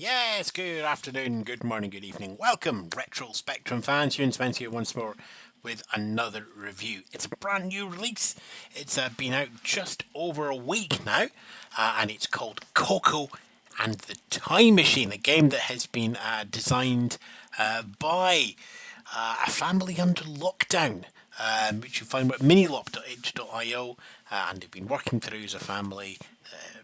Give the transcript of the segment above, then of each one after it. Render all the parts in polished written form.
Yes, good afternoon, good morning, good evening. Welcome, Retro Spectrum fans. You and Spence here once more with another review. It's a brand new release. It's been out just over a week now, and it's called Coco and the Time Machine, a game that has been designed by a family under lockdown, which you find at minilop.h.io, and they've been working through as a family.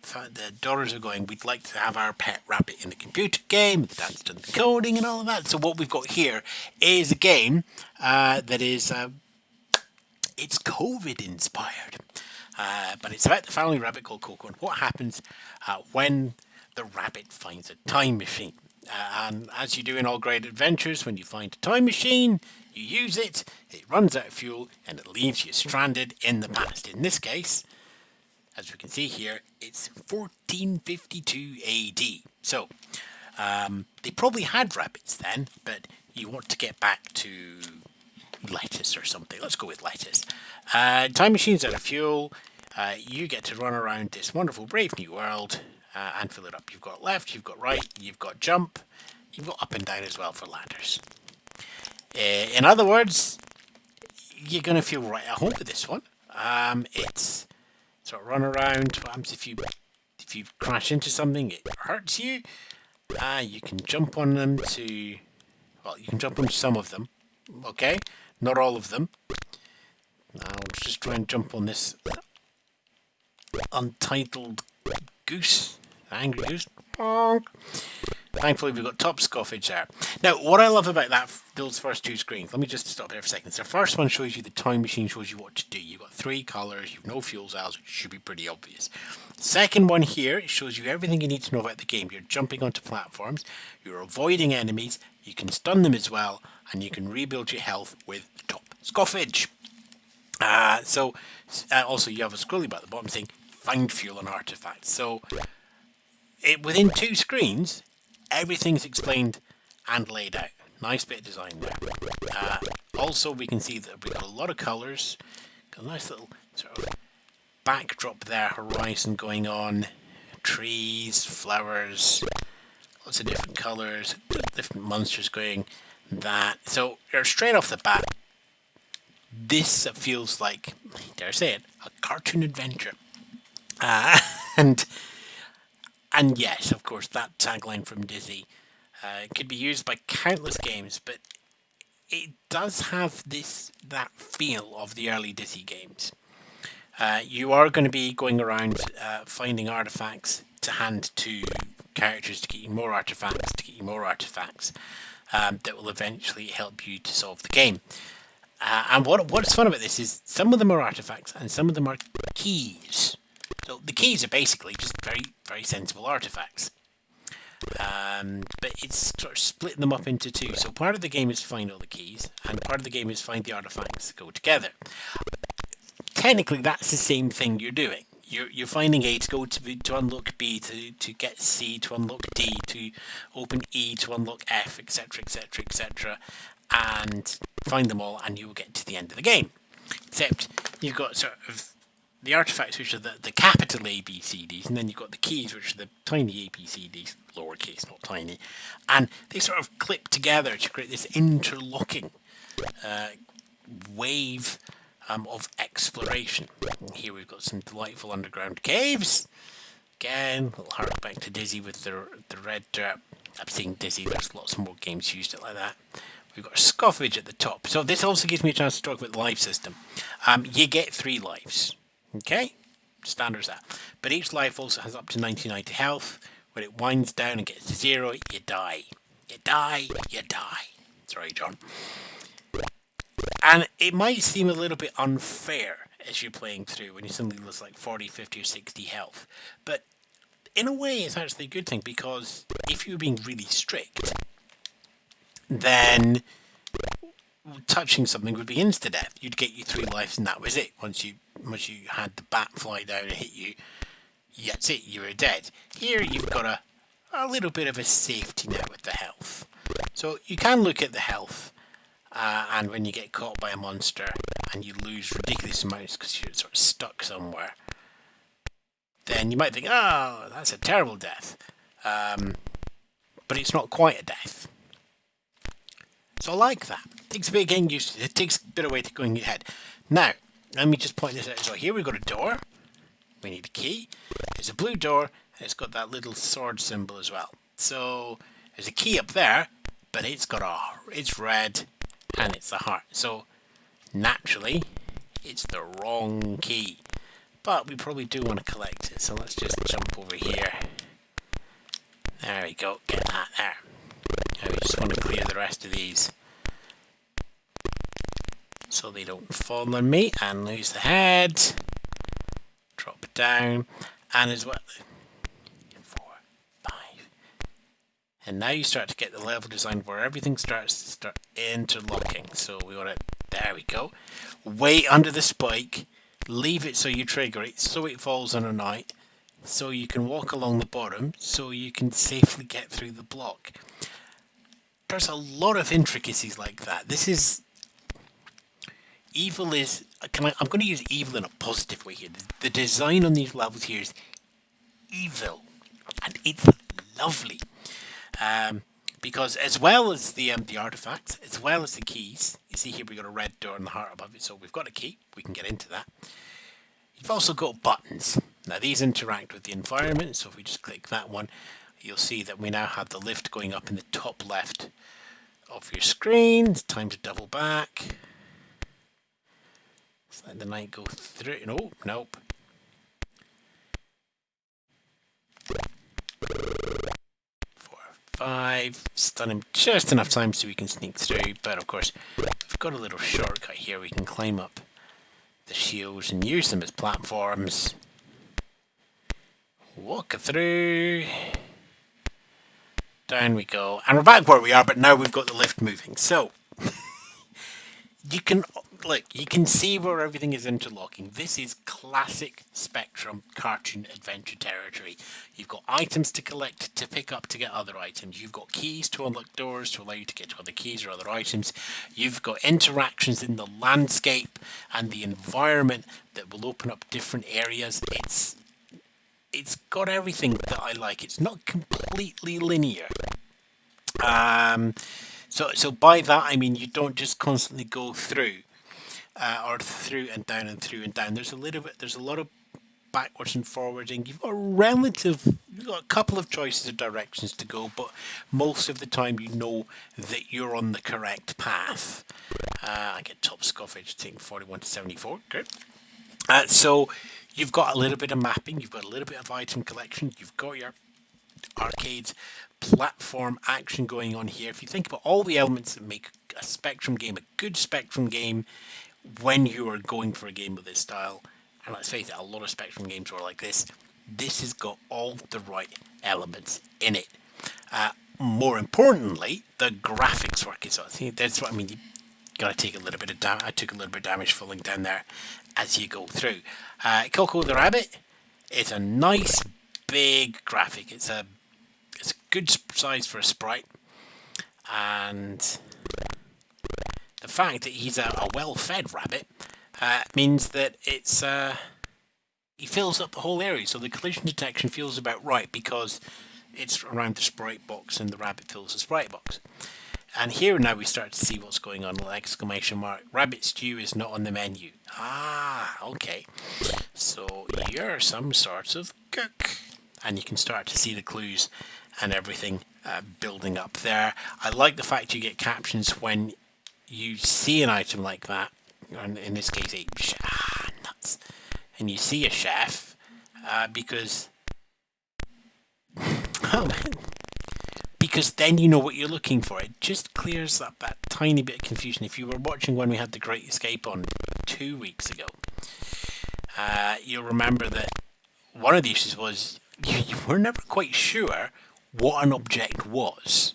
The daughters are going, we'd like to have our pet rabbit in the computer game. The dad's done the coding and all of that. So what we've got here is a game that is it's COVID inspired, but it's about the family rabbit called Coco and what happens when the rabbit finds a time machine. And as you do in all great adventures, when you find a time machine, you use it, it runs out of fuel, and it leaves you stranded in the past. In this case, as we can see here, it's 1452 AD. So, they probably had rabbits then, but you want to get back to lettuce or something. Let's go with lettuce. Time machines out of fuel. You get to run around this wonderful, brave new world and fill it up. You've got left, you've got right, you've got jump, you've got up and down as well for ladders. In other words, you're going to feel right at home with this one. It's sort of run around. What happens if you crash into something? It hurts you. You can jump on them to. Well, you can jump on some of them. Okay, not all of them. I'll just try and jump on this untitled goose, angry goose. Honk. Thankfully, we've got top scoffage there. Now, what I love about those first two screens, let me just stop there for a second. So the first one shows you the time machine, shows you what to do. You've got three colours, you've no fuel cells, which should be pretty obvious. Second one here, it shows you everything you need to know about the game. You're jumping onto platforms, you're avoiding enemies, you can stun them as well, and you can rebuild your health with top scoffage. Also you have a scrolly bar at the bottom saying, find fuel and artifacts. So, within two screens, everything's explained and laid out. Nice bit of design there. Also, we can see that we've got a lot of colours. Got a nice little sort of backdrop there, horizon going on. Trees, flowers, lots of different colours, different monsters going. So, straight off the bat, this feels like, dare I say it, a cartoon adventure. And yes, of course, that tagline from Disney could be used by countless games, but it does have that feel of the early Disney games. You are going to be going around finding artifacts to hand to characters to get you more artifacts, that will eventually help you to solve the game. And what's fun about this is some of them are artifacts and some of them are keys. So the keys are basically just very, very sensible artifacts. But it's sort of splitting them up into two. So part of the game is find all the keys, and part of the game is find the artifacts that go together. Technically, that's the same thing you're doing. You're finding A to go to unlock B, to get C, to unlock D, to open E, to unlock F, etc., etc., etc., and find them all, and you will get to the end of the game. Except you've got sort of the artifacts, which are the capital A, B, C, Ds, and then you've got the keys, which are the tiny A, B, C, Ds, lowercase, not tiny, and they sort of clip together to create this interlocking wave of exploration. And here we've got some delightful underground caves. Again, a little hark back to Dizzy with the red dirt. I'm saying Dizzy, there's lots more games used it like that. We've got a scoffage at the top. So this also gives me a chance to talk about the life system. You get 3 lives. Okay? Standard as that. But each life also has up to 99 to health. When it winds down and gets to 0, you die. You die. Sorry, John. And it might seem a little bit unfair as you're playing through when you suddenly lose like 40, 50 or 60 health. But in a way, it's actually a good thing, because if you're being really strict, then touching something would be insta-death. You'd get you 3 lives and that was it. Once you had the bat fly down and hit you, that's it, you were dead. Here you've got a little bit of a safety net with the health. So you can look at the health, and when you get caught by a monster and you lose ridiculous amounts because you're sort of stuck somewhere, then you might think, oh, that's a terrible death. but it's not quite a death. So I like that. It takes a bit of getting used to. It takes a bit of way to go in your head. Now, let me just point this out. So here we've got a door. We need a key. It's a blue door, and it's got that little sword symbol as well. So there's a key up there, but it's red, and it's a heart. So naturally, it's the wrong key. But we probably do want to collect it, so let's just jump over here. There we go, get that there. Now we just want to clear the rest of these so they don't fall on me and lose the head. Drop it down, and as well, 4, 5. And now you start to get the level design where everything starts to start interlocking. So we want to, there we go. Wait under the spike, leave it so you trigger it, so it falls on a night, so you can walk along the bottom, so you can safely get through the block. There's a lot of intricacies like that. This is... Evil is... I'm going to use evil in a positive way here. The design on these levels here is evil. And it's lovely. Because as well as the artifacts, as well as the keys, you see here we've got a red door and the heart above it, so we've got a key. We can get into that. You've also got buttons. Now these interact with the environment, so if we just click that one, you'll see that we now have the lift going up in the top left of your screen. It's time to double back. Let's let the light go through. Nope. 4, 5. Stun him just enough time so we can sneak through. But of course, we've got a little shortcut here. We can climb up the shields and use them as platforms. Walk through. Down we go. And we're back where we are, but now we've got the lift moving. So, you can see where everything is interlocking. This is classic Spectrum cartoon adventure territory. You've got items to collect, to pick up, to get other items. You've got keys to unlock doors to allow you to get to other keys or other items. You've got interactions in the landscape and the environment that will open up different areas. It's got everything that I like. It's not completely linear. So by that I mean you don't just constantly go through, or through and down and through and down. There's a lot of backwards and forwarding. You've got a couple of choices of directions to go, but most of the time you know that you're on the correct path. I get top scoffage taking 41 to 74. Good. So you've got a little bit of mapping, you've got a little bit of item collection, you've got your arcades, platform action going on here. If you think about all the elements that make a Spectrum game, a good Spectrum game, when you are going for a game of this style, and let's face it, a lot of Spectrum games are like this has got all the right elements in it. More importantly, the graphics work is on. That's what I mean. You got to take a little bit of damage. I took a little bit of damage falling down there as you go through. Coco the Rabbit, it's a nice big graphic. It's a good size for a sprite, and the fact that he's a well-fed rabbit means that he fills up the whole area. So the collision detection feels about right because it's around the sprite box and the rabbit fills the sprite box. And here now we start to see what's going on. Exclamation mark. Rabbit stew is not on the menu. Ah, okay. So you're some sort of cook. And you can start to see the clues and everything building up there. I like the fact you get captions when you see an item like that. And in this case, nuts. And you see a chef because... oh man. Because then you know what you're looking for. It just clears up that tiny bit of confusion. If you were watching when we had the Great Escape on 2 weeks ago, you'll remember that one of the issues was you were never quite sure what an object was.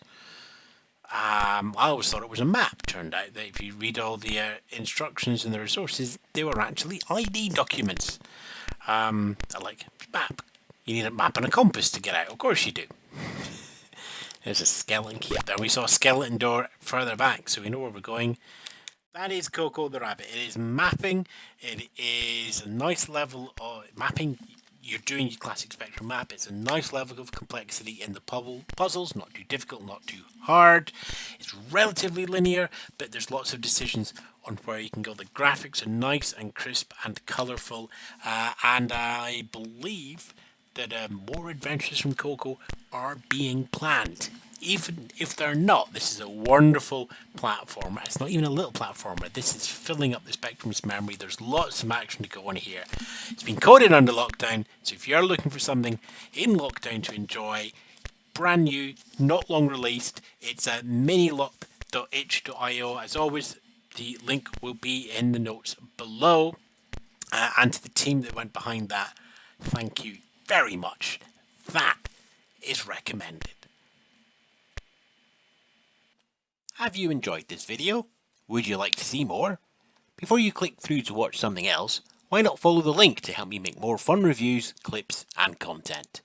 I always thought it was a map. Turned out that if you read all the instructions and the resources, they were actually ID documents. Like, map. You need a map and a compass to get out. Of course you do. There's a skeleton key up there. We saw a skeleton door further back, so we know where we're going. That is Coco the Rabbit. It is mapping. It is a nice level of mapping. you're doing your classic Spectrum map. It's a nice level of complexity in the puzzles, not too difficult, not too hard. It's relatively linear, but there's lots of decisions on where you can go. The graphics are nice and crisp and colourful, and I believe that more adventures from Coco are being planned. Even if they're not, this is a wonderful platformer. It's not even a little platformer. This is filling up the Spectrum's memory. There's lots of action to go on here. It's been coded under lockdown, so if you're looking for something in lockdown to enjoy, brand new, not long released, it's at minilop.itch.io. As always, the link will be in the notes below. And to the team that went behind that, thank you very much. That is recommended. Have you enjoyed this video? Would you like to see more? Before you click through to watch something else, why not follow the link to help me make more fun reviews, clips and content?